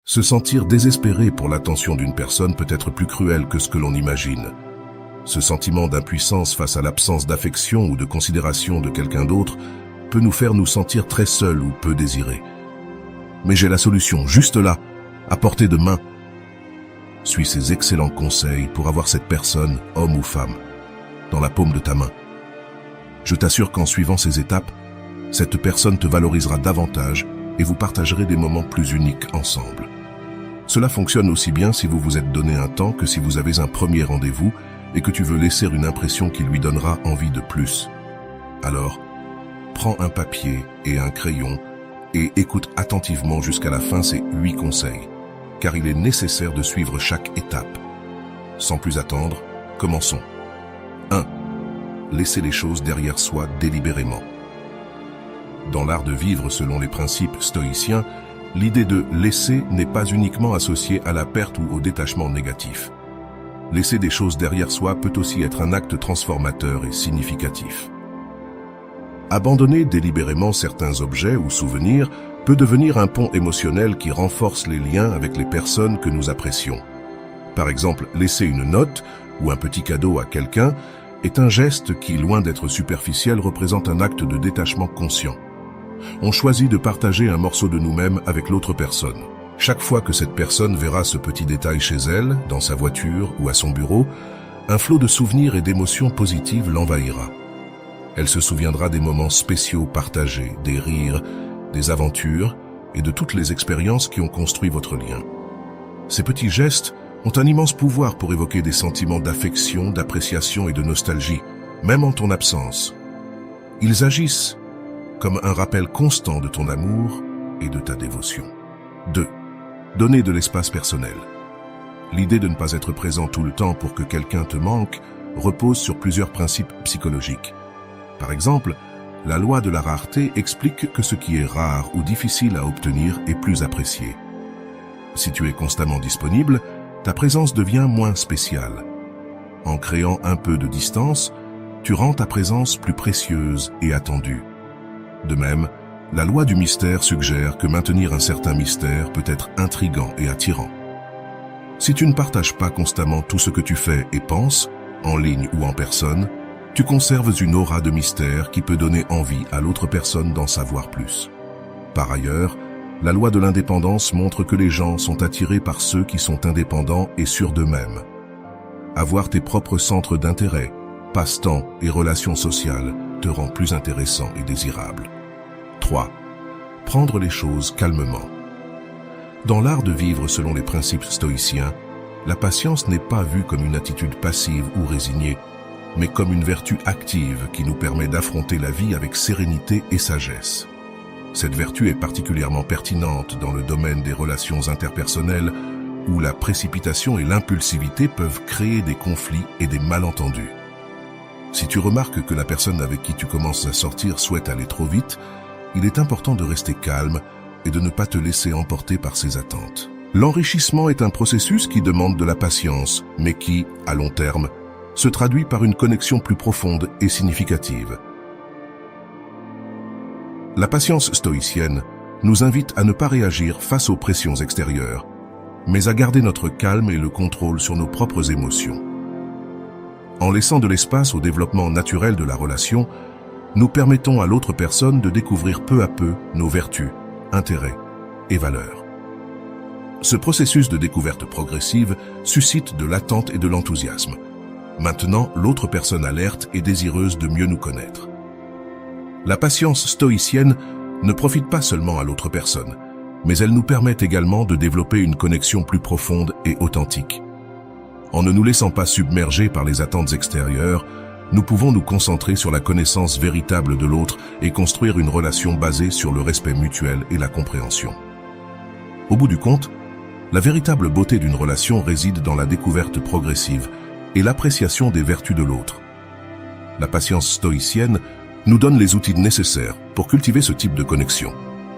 Se sentir désespéré pour l'attention d'une personne peut être plus cruel que ce que l'on imagine. Ce sentiment d'impuissance face à l'absence d'affection ou de considération de quelqu'un d'autre peut nous faire nous sentir très seuls ou peu désirés. Mais j'ai la solution, juste là, à portée de main. Suis ces excellents conseils pour avoir cette personne, homme ou femme, dans la paume de ta main. Je t'assure qu'en suivant ces étapes, cette personne te valorisera davantage et vous partagerez des moments plus uniques ensemble. Cela fonctionne aussi bien si vous vous êtes donné un temps que si vous avez un premier rendez-vous et que tu veux laisser une impression qui lui donnera envie de plus. Alors, prends un papier et un crayon et écoute attentivement jusqu'à la fin ces 8 conseils, car il est nécessaire de suivre chaque étape. Sans plus attendre, commençons. 1. Laisser les choses derrière soi délibérément. Dans l'art de vivre selon les principes stoïciens, l'idée de laisser n'est pas uniquement associée à la perte ou au détachement négatif. Laisser des choses derrière soi peut aussi être un acte transformateur et significatif. Abandonner délibérément certains objets ou souvenirs peut devenir un pont émotionnel qui renforce les liens avec les personnes que nous apprécions. Par exemple, laisser une note ou un petit cadeau à quelqu'un est un geste qui, loin d'être superficiel, représente un acte de détachement conscient. On choisit de partager un morceau de nous-mêmes avec l'autre personne. Chaque fois que cette personne verra ce petit détail chez elle, dans sa voiture ou à son bureau, un flot de souvenirs et d'émotions positives l'envahira. Elle se souviendra des moments spéciaux partagés, des rires, des aventures et de toutes les expériences qui ont construit votre lien. Ces petits gestes ont un immense pouvoir pour évoquer des sentiments d'affection, d'appréciation et de nostalgie, même en ton absence. Ils agissent comme un rappel constant de ton amour et de ta dévotion. 2. Donner de l'espace personnel. L'idée de ne pas être présent tout le temps pour que quelqu'un te manque repose sur plusieurs principes psychologiques. Par exemple, la loi de la rareté explique que ce qui est rare ou difficile à obtenir est plus apprécié. Si tu es constamment disponible, ta présence devient moins spéciale. En créant un peu de distance, tu rends ta présence plus précieuse et attendue. De même, la loi du mystère suggère que maintenir un certain mystère peut être intriguant et attirant. Si tu ne partages pas constamment tout ce que tu fais et penses, en ligne ou en personne, tu conserves une aura de mystère qui peut donner envie à l'autre personne d'en savoir plus. Par ailleurs, la loi de l'indépendance montre que les gens sont attirés par ceux qui sont indépendants et sûrs d'eux-mêmes. Avoir tes propres centres d'intérêt, passe-temps et relations sociales te rend plus intéressant et désirable. 3. Prendre les choses calmement. Dans l'art de vivre selon les principes stoïciens, la patience n'est pas vue comme une attitude passive ou résignée, mais comme une vertu active qui nous permet d'affronter la vie avec sérénité et sagesse. Cette vertu est particulièrement pertinente dans le domaine des relations interpersonnelles où la précipitation et l'impulsivité peuvent créer des conflits et des malentendus. Si tu remarques que la personne avec qui tu commences à sortir souhaite aller trop vite, il est important de rester calme et de ne pas te laisser emporter par ses attentes. L'enrichissement est un processus qui demande de la patience, mais qui, à long terme, se traduit par une connexion plus profonde et significative. La patience stoïcienne nous invite à ne pas réagir face aux pressions extérieures, mais à garder notre calme et le contrôle sur nos propres émotions. En laissant de l'espace au développement naturel de la relation, nous permettons à l'autre personne de découvrir peu à peu nos vertus, intérêts et valeurs. Ce processus de découverte progressive suscite de l'attente et de l'enthousiasme. Maintenant, l'autre personne alerte et désireuse de mieux nous connaître. La patience stoïcienne ne profite pas seulement à l'autre personne, mais elle nous permet également de développer une connexion plus profonde et authentique. En ne nous laissant pas submerger par les attentes extérieures, nous pouvons nous concentrer sur la connaissance véritable de l'autre et construire une relation basée sur le respect mutuel et la compréhension. Au bout du compte, la véritable beauté d'une relation réside dans la découverte progressive et l'appréciation des vertus de l'autre. La patience stoïcienne nous donne les outils nécessaires pour cultiver ce type de connexion,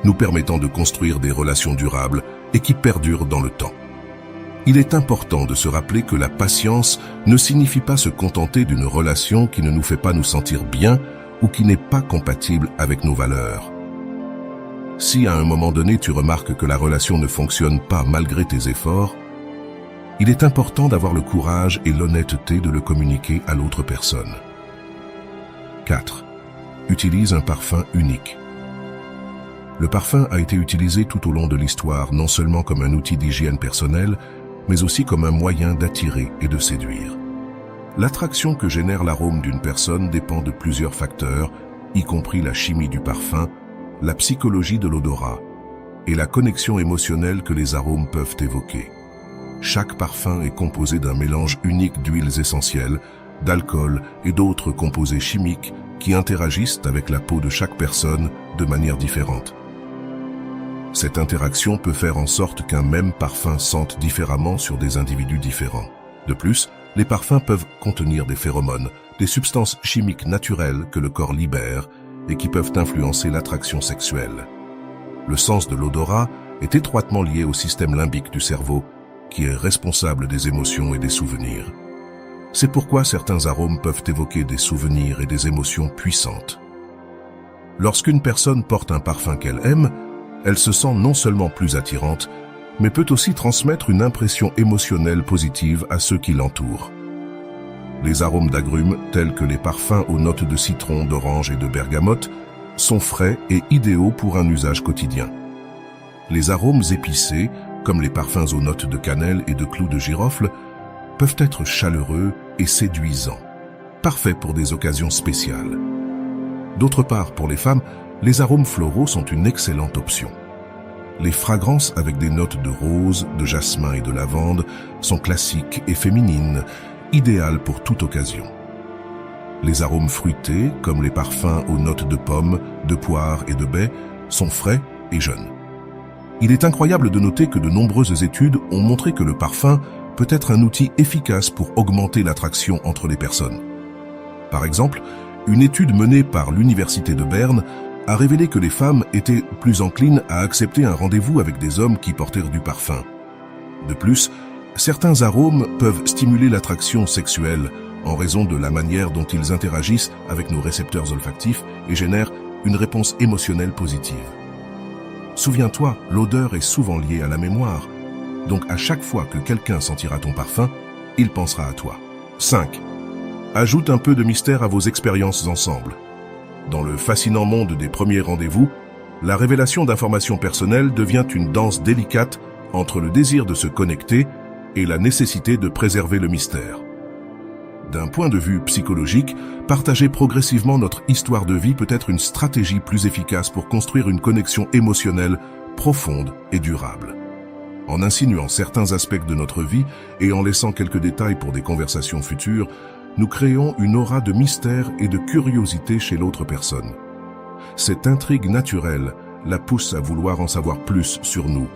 nous permettant de construire des relations durables et qui perdurent dans le temps. Il est important de se rappeler que la patience ne signifie pas se contenter d'une relation qui ne nous fait pas nous sentir bien ou qui n'est pas compatible avec nos valeurs. Si à un moment donné tu remarques que la relation ne fonctionne pas malgré tes efforts, il est important d'avoir le courage et l'honnêteté de le communiquer à l'autre personne. 4. Utilise un parfum unique. Le parfum a été utilisé tout au long de l'histoire, non seulement comme un outil d'hygiène personnelle, mais aussi comme un moyen d'attirer et de séduire. L'attraction que génère l'arôme d'une personne dépend de plusieurs facteurs, y compris la chimie du parfum, la psychologie de l'odorat et la connexion émotionnelle que les arômes peuvent évoquer. Chaque parfum est composé d'un mélange unique d'huiles essentielles, d'alcool et d'autres composés chimiques qui interagissent avec la peau de chaque personne de manière différente. Cette interaction peut faire en sorte qu'un même parfum sente différemment sur des individus différents. De plus, les parfums peuvent contenir des phéromones, des substances chimiques naturelles que le corps libère et qui peuvent influencer l'attraction sexuelle. Le sens de l'odorat est étroitement lié au système limbique du cerveau, qui est responsable des émotions et des souvenirs. C'est pourquoi certains arômes peuvent évoquer des souvenirs et des émotions puissantes. Lorsqu'une personne porte un parfum qu'elle aime, elle se sent non seulement plus attirante, mais peut aussi transmettre une impression émotionnelle positive à ceux qui l'entourent. Les arômes d'agrumes, tels que les parfums aux notes de citron, d'orange et de bergamote, sont frais et idéaux pour un usage quotidien. Les arômes épicés, comme les parfums aux notes de cannelle et de clous de girofle, peuvent être chaleureux et séduisants, parfaits pour des occasions spéciales. D'autre part, pour les femmes, les arômes floraux sont une excellente option. Les fragrances avec des notes de rose, de jasmin et de lavande sont classiques et féminines, idéales pour toute occasion. Les arômes fruités, comme les parfums aux notes de pommes, de poire et de baies, sont frais et jeunes. Il est incroyable de noter que de nombreuses études ont montré que le parfum peut être un outil efficace pour augmenter l'attraction entre les personnes. Par exemple, une étude menée par l'Université de Berne a révélé que les femmes étaient plus enclines à accepter un rendez-vous avec des hommes qui portèrent du parfum. De plus, certains arômes peuvent stimuler l'attraction sexuelle en raison de la manière dont ils interagissent avec nos récepteurs olfactifs et génèrent une réponse émotionnelle positive. Souviens-toi, l'odeur est souvent liée à la mémoire, donc à chaque fois que quelqu'un sentira ton parfum, il pensera à toi. 5. Ajoute un peu de mystère à vos expériences ensemble. Dans le fascinant monde des premiers rendez-vous, la révélation d'informations personnelles devient une danse délicate entre le désir de se connecter et la nécessité de préserver le mystère. D'un point de vue psychologique, partager progressivement notre histoire de vie peut être une stratégie plus efficace pour construire une connexion émotionnelle profonde et durable. En insinuant certains aspects de notre vie et en laissant quelques détails pour des conversations futures, nous créons une aura de mystère et de curiosité chez l'autre personne. Cette intrigue naturelle la pousse à vouloir en savoir plus sur nous,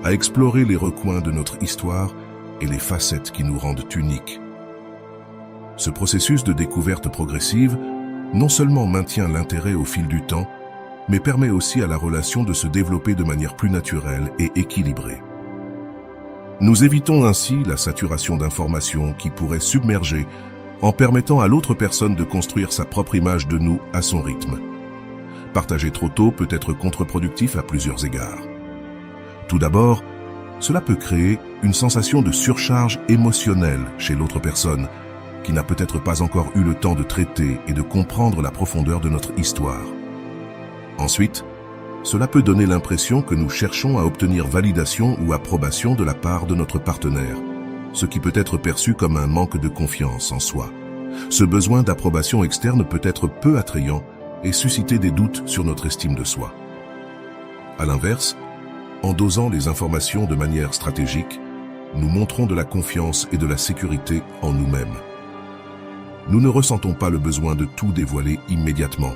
à explorer les recoins de notre histoire et les facettes qui nous rendent uniques. Ce processus de découverte progressive non seulement maintient l'intérêt au fil du temps, mais permet aussi à la relation de se développer de manière plus naturelle et équilibrée. Nous évitons ainsi la saturation d'informations qui pourrait submerger en permettant à l'autre personne de construire sa propre image de nous à son rythme. Partager trop tôt peut être contre-productif à plusieurs égards. Tout d'abord, cela peut créer une sensation de surcharge émotionnelle chez l'autre personne, qui n'a peut-être pas encore eu le temps de traiter et de comprendre la profondeur de notre histoire. Ensuite, cela peut donner l'impression que nous cherchons à obtenir validation ou approbation de la part de notre partenaire, ce qui peut être perçu comme un manque de confiance en soi. Ce besoin d'approbation externe peut être peu attrayant et susciter des doutes sur notre estime de soi. À l'inverse, en dosant les informations de manière stratégique, nous montrons de la confiance et de la sécurité en nous-mêmes. Nous ne ressentons pas le besoin de tout dévoiler immédiatement,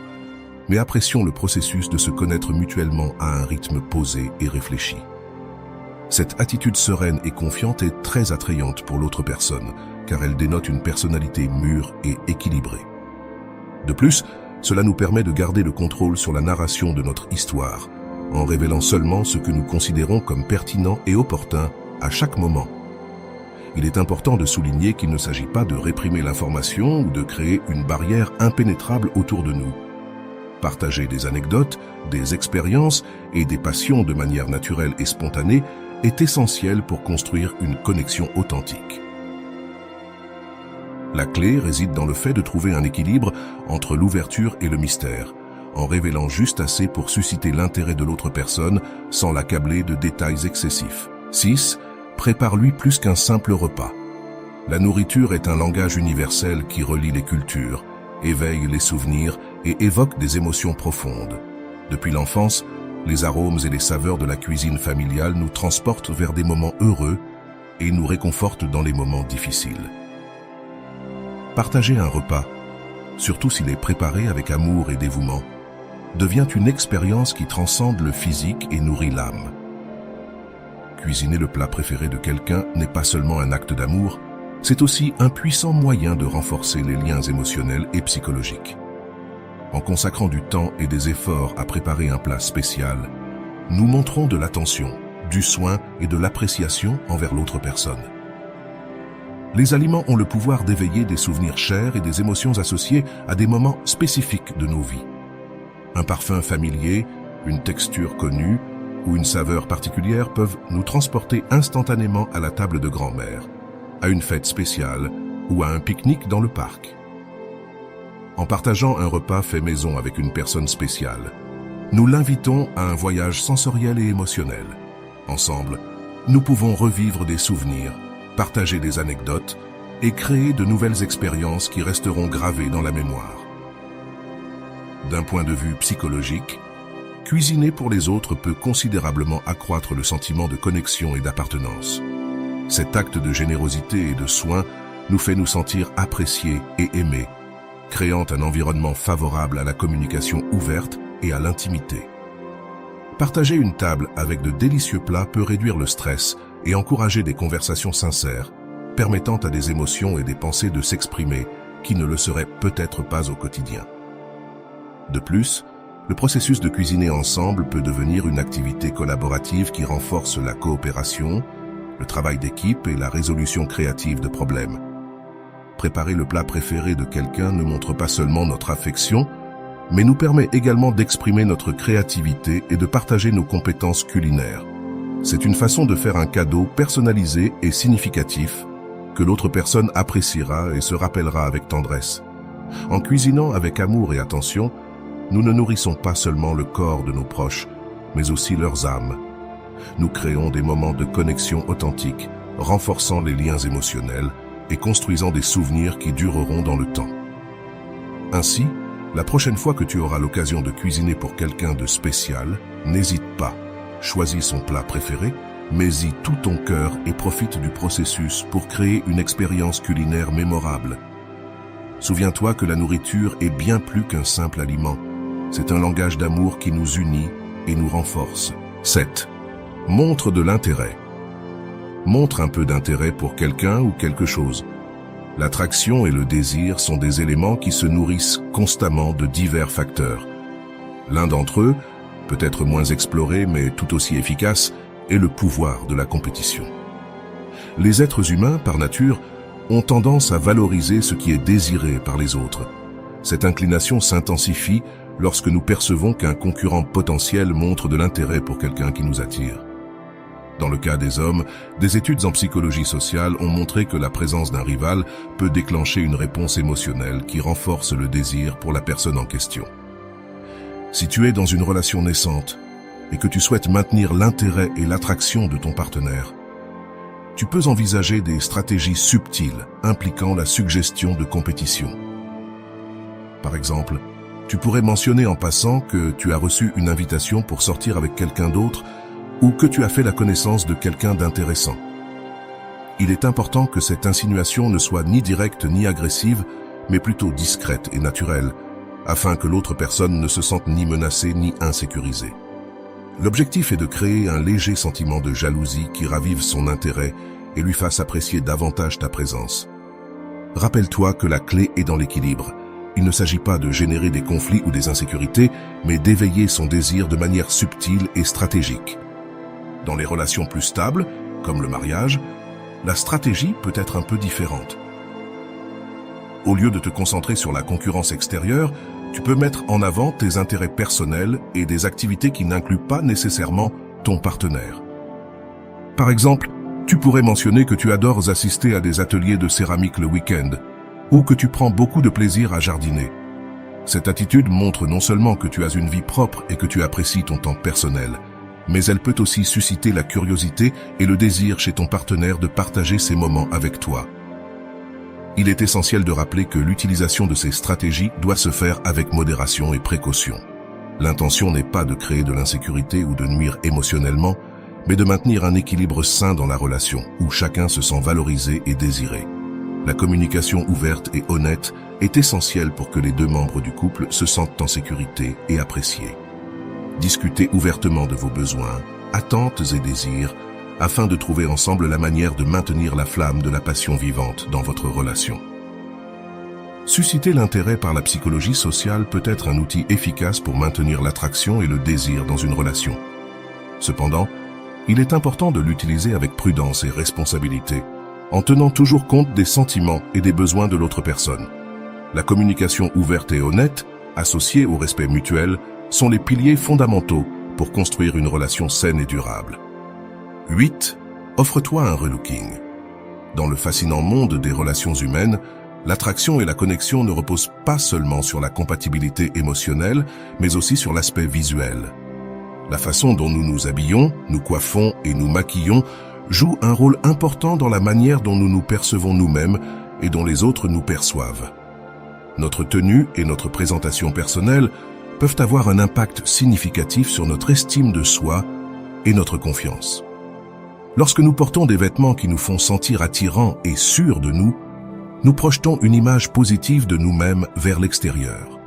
mais apprécions le processus de se connaître mutuellement à un rythme posé et réfléchi. Cette attitude sereine et confiante est très attrayante pour l'autre personne, car elle dénote une personnalité mûre et équilibrée. De plus, cela nous permet de garder le contrôle sur la narration de notre histoire, en révélant seulement ce que nous considérons comme pertinent et opportun à chaque moment. Il est important de souligner qu'il ne s'agit pas de réprimer l'information ou de créer une barrière impénétrable autour de nous. Partager des anecdotes, des expériences et des passions de manière naturelle et spontanée est essentiel pour construire une connexion authentique. La clé réside dans le fait de trouver un équilibre entre l'ouverture et le mystère, en révélant juste assez pour susciter l'intérêt de l'autre personne sans l'accabler de détails excessifs. 6. Prépare-lui plus qu'un simple repas. La nourriture est un langage universel qui relie les cultures, éveille les souvenirs et évoque des émotions profondes. Depuis l'enfance, les arômes et les saveurs de la cuisine familiale nous transportent vers des moments heureux et nous réconfortent dans les moments difficiles. Partager un repas, surtout s'il est préparé avec amour et dévouement, devient une expérience qui transcende le physique et nourrit l'âme. Cuisiner le plat préféré de quelqu'un n'est pas seulement un acte d'amour, c'est aussi un puissant moyen de renforcer les liens émotionnels et psychologiques. En consacrant du temps et des efforts à préparer un plat spécial, nous montrons de l'attention, du soin et de l'appréciation envers l'autre personne. Les aliments ont le pouvoir d'éveiller des souvenirs chers et des émotions associées à des moments spécifiques de nos vies. Un parfum familier, une texture connue ou une saveur particulière peuvent nous transporter instantanément à la table de grand-mère, à une fête spéciale ou à un pique-nique dans le parc. En partageant un repas fait maison avec une personne spéciale, nous l'invitons à un voyage sensoriel et émotionnel. Ensemble, nous pouvons revivre des souvenirs, partager des anecdotes et créer de nouvelles expériences qui resteront gravées dans la mémoire. D'un point de vue psychologique, cuisiner pour les autres peut considérablement accroître le sentiment de connexion et d'appartenance. Cet acte de générosité et de soin nous fait nous sentir appréciés et aimés, créant un environnement favorable à la communication ouverte et à l'intimité. Partager une table avec de délicieux plats peut réduire le stress et encourager des conversations sincères, permettant à des émotions et des pensées de s'exprimer qui ne le seraient peut-être pas au quotidien. De plus, le processus de cuisiner ensemble peut devenir une activité collaborative qui renforce la coopération, le travail d'équipe et la résolution créative de problèmes. Préparer le plat préféré de quelqu'un ne montre pas seulement notre affection, mais nous permet également d'exprimer notre créativité et de partager nos compétences culinaires. C'est une façon de faire un cadeau personnalisé et significatif que l'autre personne appréciera et se rappellera avec tendresse. En cuisinant avec amour et attention, nous ne nourrissons pas seulement le corps de nos proches, mais aussi leurs âmes. Nous créons des moments de connexion authentique, renforçant les liens émotionnels et construisant des souvenirs qui dureront dans le temps. Ainsi, la prochaine fois que tu auras l'occasion de cuisiner pour quelqu'un de spécial, n'hésite pas. Choisis son plat préféré, mets-y tout ton cœur et profite du processus pour créer une expérience culinaire mémorable. Souviens-toi que la nourriture est bien plus qu'un simple aliment. C'est un langage d'amour qui nous unit et nous renforce. 7. Montre de l'intérêt. Montre un peu d'intérêt pour quelqu'un ou quelque chose. L'attraction et le désir sont des éléments qui se nourrissent constamment de divers facteurs. L'un d'entre eux, peut-être moins exploré mais tout aussi efficace, est le pouvoir de la compétition. Les êtres humains, par nature, ont tendance à valoriser ce qui est désiré par les autres. Cette inclination s'intensifie lorsque nous percevons qu'un concurrent potentiel montre de l'intérêt pour quelqu'un qui nous attire. Dans le cas des hommes, des études en psychologie sociale ont montré que la présence d'un rival peut déclencher une réponse émotionnelle qui renforce le désir pour la personne en question. Si tu es dans une relation naissante et que tu souhaites maintenir l'intérêt et l'attraction de ton partenaire, tu peux envisager des stratégies subtiles impliquant la suggestion de compétition. Par exemple, tu pourrais mentionner en passant que tu as reçu une invitation pour sortir avec quelqu'un d'autre ou que tu as fait la connaissance de quelqu'un d'intéressant. Il est important que cette insinuation ne soit ni directe ni agressive, mais plutôt discrète et naturelle, afin que l'autre personne ne se sente ni menacée ni insécurisée. L'objectif est de créer un léger sentiment de jalousie qui ravive son intérêt et lui fasse apprécier davantage ta présence. Rappelle-toi que la clé est dans l'équilibre. Il ne s'agit pas de générer des conflits ou des insécurités, mais d'éveiller son désir de manière subtile et stratégique. Dans les relations plus stables, comme le mariage, la stratégie peut être un peu différente. Au lieu de te concentrer sur la concurrence extérieure, Tu peux mettre en avant tes intérêts personnels et des activités qui n'incluent pas nécessairement ton partenaire. Par exemple, tu pourrais mentionner que tu adores assister à des ateliers de céramique le week-end ou que tu prends beaucoup de plaisir à jardiner. Cette attitude montre non seulement que tu as une vie propre et que tu apprécies ton temps personnel, mais elle peut aussi susciter la curiosité et le désir chez ton partenaire de partager ces moments avec toi. Il est essentiel de rappeler que l'utilisation de ces stratégies doit se faire avec modération et précaution. L'intention n'est pas de créer de l'insécurité ou de nuire émotionnellement, mais de maintenir un équilibre sain dans la relation, où chacun se sent valorisé et désiré. La communication ouverte et honnête est essentielle pour que les deux membres du couple se sentent en sécurité et appréciés. Discutez ouvertement de vos besoins, attentes et désirs, afin de trouver ensemble la manière de maintenir la flamme de la passion vivante dans votre relation. Susciter l'intérêt par la psychologie sociale peut être un outil efficace pour maintenir l'attraction et le désir dans une relation. Cependant, il est important de l'utiliser avec prudence et responsabilité, en tenant toujours compte des sentiments et des besoins de l'autre personne. La communication ouverte et honnête, associée au respect mutuel, sont les piliers fondamentaux pour construire une relation saine et durable. 8. Offre-toi un relooking. Dans le fascinant monde des relations humaines, l'attraction et la connexion ne reposent pas seulement sur la compatibilité émotionnelle, mais aussi sur l'aspect visuel. La façon dont nous nous habillons, nous coiffons et nous maquillons joue un rôle important dans la manière dont nous nous percevons nous-mêmes et dont les autres nous perçoivent. Notre tenue et notre présentation personnelle peuvent avoir un impact significatif sur notre estime de soi et notre confiance. Lorsque nous portons des vêtements qui nous font sentir attirants et sûrs de nous, nous projetons une image positive de nous-mêmes vers l'extérieur.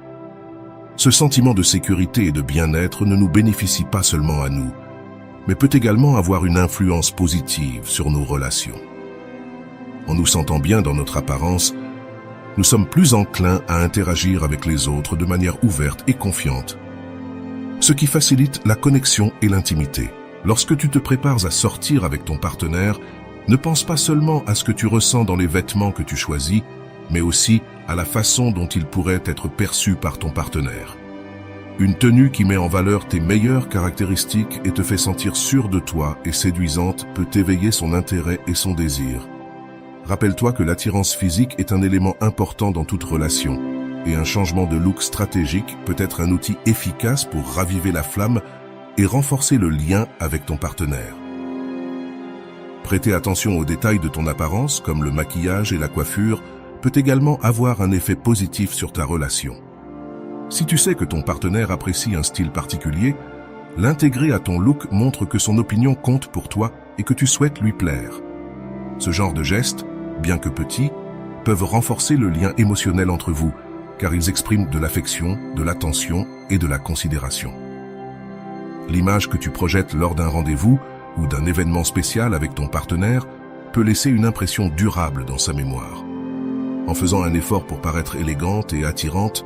Ce sentiment de sécurité et de bien-être ne nous bénéficie pas seulement à nous, mais peut également avoir une influence positive sur nos relations. En nous sentant bien dans notre apparence, nous sommes plus enclins à interagir avec les autres de manière ouverte et confiante, ce qui facilite la connexion et l'intimité. Lorsque tu te prépares à sortir avec ton partenaire, ne pense pas seulement à ce que tu ressens dans les vêtements que tu choisis, mais aussi à la façon dont il pourrait être perçu par ton partenaire. Une tenue qui met en valeur tes meilleures caractéristiques et te fait sentir sûr de toi et séduisante peut éveiller son intérêt et son désir. Rappelle-toi que l'attirance physique est un élément important dans toute relation, et un changement de look stratégique peut être un outil efficace pour raviver la flamme et renforcer le lien avec ton partenaire. Prêter attention aux détails de ton apparence, comme le maquillage et la coiffure, peut également avoir un effet positif sur ta relation. Si tu sais que ton partenaire apprécie un style particulier, l'intégrer à ton look montre que son opinion compte pour toi et que tu souhaites lui plaire. Ce genre de gestes, bien que petits, peuvent renforcer le lien émotionnel entre vous, car ils expriment de l'affection, de l'attention et de la considération. L'image que tu projettes lors d'un rendez-vous ou d'un événement spécial avec ton partenaire peut laisser une impression durable dans sa mémoire. En faisant un effort pour paraître élégante et attirante,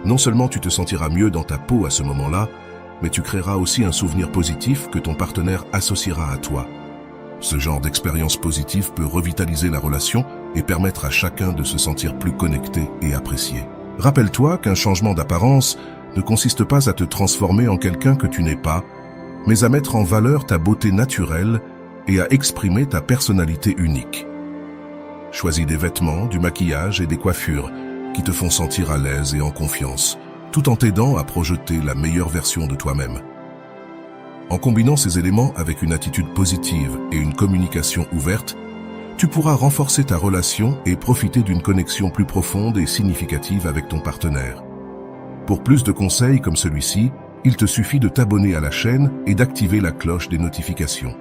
non seulement tu te sentiras mieux dans ta peau à ce moment-là, mais tu créeras aussi un souvenir positif que ton partenaire associera à toi. Ce genre d'expérience positive peut revitaliser la relation et permettre à chacun de se sentir plus connecté et apprécié. Rappelle-toi qu'un changement d'apparence ne consiste pas à te transformer en quelqu'un que tu n'es pas, mais à mettre en valeur ta beauté naturelle et à exprimer ta personnalité unique. Choisis des vêtements, du maquillage et des coiffures qui te font sentir à l'aise et en confiance, tout en t'aidant à projeter la meilleure version de toi-même. En combinant ces éléments avec une attitude positive et une communication ouverte, tu pourras renforcer ta relation et profiter d'une connexion plus profonde et significative avec ton partenaire. Pour plus de conseils comme celui-ci, il te suffit de t'abonner à la chaîne et d'activer la cloche des notifications.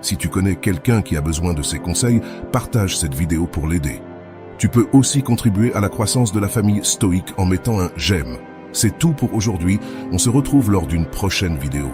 Si tu connais quelqu'un qui a besoin de ces conseils, partage cette vidéo pour l'aider. Tu peux aussi contribuer à la croissance de la famille stoïque en mettant un j'aime. C'est tout pour aujourd'hui, on se retrouve lors d'une prochaine vidéo.